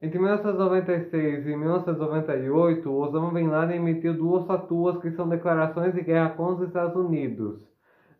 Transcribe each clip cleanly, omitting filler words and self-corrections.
Entre 1996 e 1998, Osama Bin Laden emitiu duas fatuas que são declarações de guerra contra os Estados Unidos.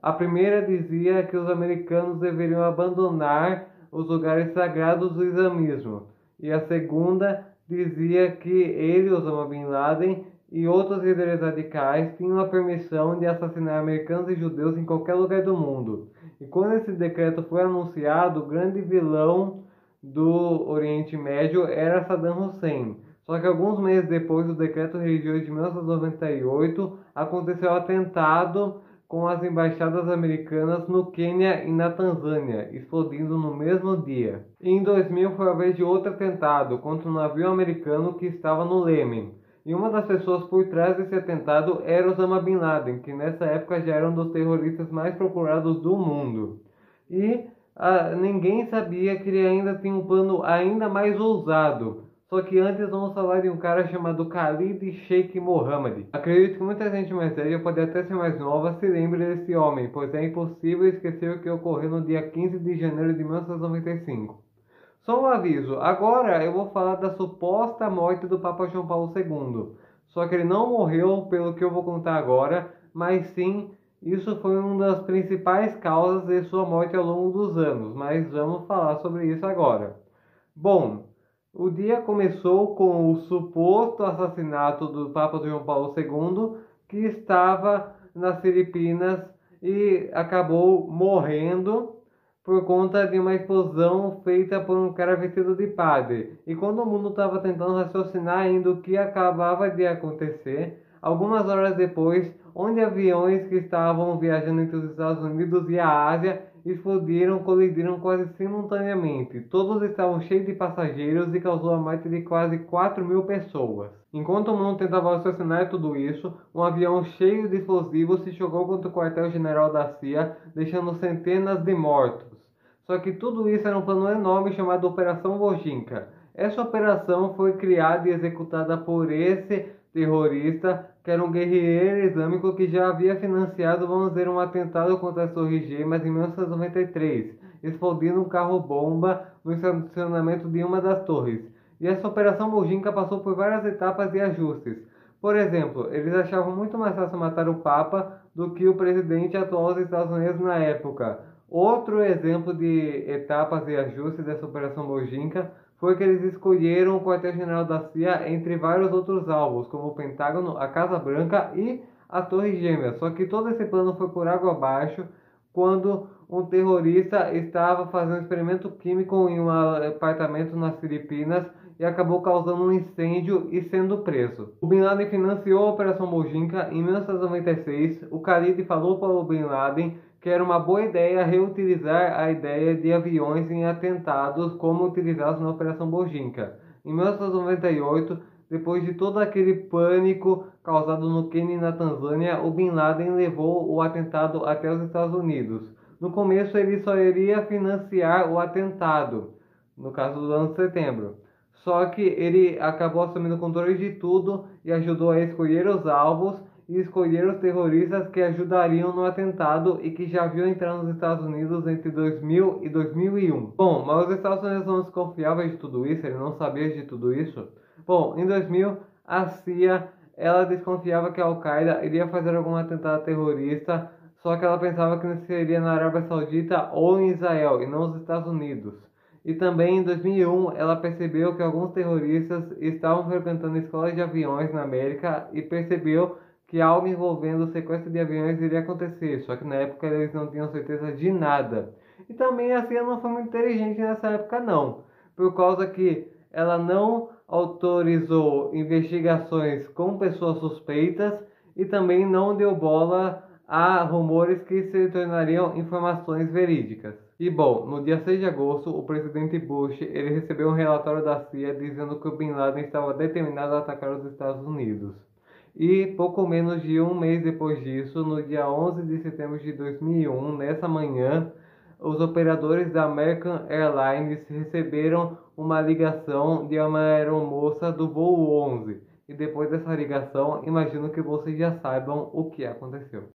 A primeira dizia que os americanos deveriam abandonar os lugares sagrados do islamismo, e a segunda dizia que ele, Osama Bin Laden, e outros líderes radicais tinham a permissão de assassinar americanos e judeus em qualquer lugar do mundo. E quando esse decreto foi anunciado, o grande vilão do Oriente Médio era Saddam Hussein. Só que alguns meses depois do decreto religioso de 1998, aconteceu o atentado com as embaixadas americanas no Quênia e na Tanzânia, explodindo no mesmo dia. E em 2000 foi a vez de outro atentado contra um navio americano que estava no Iêmen. E uma das pessoas por trás desse atentado era Osama Bin Laden, que nessa época já era um dos terroristas mais procurados do mundo. E ninguém sabia que ele ainda tinha um plano ainda mais ousado. Só que antes vamos falar de um cara chamado Khalid Sheikh Mohammed. Acredito que muita gente mais velha, pode até ser mais nova, se lembre desse homem, pois é impossível esquecer o que ocorreu no dia 15 de janeiro de 1995. Só um aviso, agora eu vou falar da suposta morte do Papa João Paulo II. Só que ele não morreu pelo que eu vou contar agora, mas sim, isso foi uma das principais causas de sua morte ao longo dos anos, mas vamos falar sobre isso agora. Bom, o dia começou com o suposto assassinato do Papa João Paulo II, que estava nas Filipinas e acabou morrendo por conta de uma explosão feita por um cara vestido de padre. E quando o mundo estava tentando raciocinar ainda o que acabava de acontecer, algumas horas depois, onde aviões que estavam viajando entre os Estados Unidos e a Ásia colidiram quase simultaneamente. Todos estavam cheios de passageiros e causou a morte de quase 4.000 pessoas. Enquanto o mundo tentava raciocinar tudo isso, um avião cheio de explosivos se chocou contra o quartel-general da CIA, deixando centenas de mortos. Só que tudo isso era um plano enorme chamado Operação Vojinka. Essa operação foi criada e executada por esse terrorista, que era um guerrilheiro islâmico que já havia financiado, vamos dizer, um atentado contra as Torres Gêmeas em 1993, explodindo um carro-bomba no estacionamento de uma das torres. E essa operação Vojinka passou por várias etapas e ajustes. Por exemplo, eles achavam muito mais fácil matar o Papa do que o presidente atual dos Estados Unidos na época. Outro exemplo de etapas e ajustes dessa operação Vojinka foi que eles escolheram o quartel-general da CIA entre vários outros alvos, como o Pentágono, a Casa Branca e a Torre Gêmeas. Só que todo esse plano foi por água abaixo quando um terrorista estava fazendo um experimento químico em um apartamento nas Filipinas e acabou causando um incêndio e sendo preso. O Bin Laden financiou a Operação Vojinka em 1996. O Khalid falou para o Bin Laden que era uma boa ideia reutilizar a ideia de aviões em atentados como utilizados na Operação Vojinka. Em 1998, depois de todo aquele pânico causado no Quênia e na Tanzânia, o Bin Laden levou o atentado até os Estados Unidos. No começo ele só iria financiar o atentado, no caso do ano de setembro. Só que ele acabou assumindo o controle de tudo e ajudou a escolher os alvos e escolher os terroristas que ajudariam no atentado e que já haviam entrado nos Estados Unidos entre 2000 e 2001. Bom, mas os Estados Unidos não desconfiavam de tudo isso, ele não sabia de tudo isso. Bom, em 2000, a CIA, ela desconfiava que a Al-Qaeda iria fazer algum atentado terrorista, só que ela pensava que seria na Arábia Saudita ou em Israel, e não nos Estados Unidos. E também em 2001, ela percebeu que alguns terroristas estavam frequentando escolas de aviões na América e percebeu que algo envolvendo o sequestro de aviões iria acontecer, só que na época eles não tinham certeza de nada. E também a CIA não foi muito inteligente nessa época não, por causa que ela não autorizou investigações com pessoas suspeitas e também não deu bola a rumores que se tornariam informações verídicas. E bom, no dia 6 de agosto, o presidente Bush ele recebeu um relatório da CIA dizendo que o Bin Laden estava determinado a atacar os Estados Unidos. E pouco menos de um mês depois disso, no dia 11 de setembro de 2001, nessa manhã, os operadores da American Airlines receberam uma ligação de uma aeromoça do voo 11. E depois dessa ligação, imagino que vocês já saibam o que aconteceu.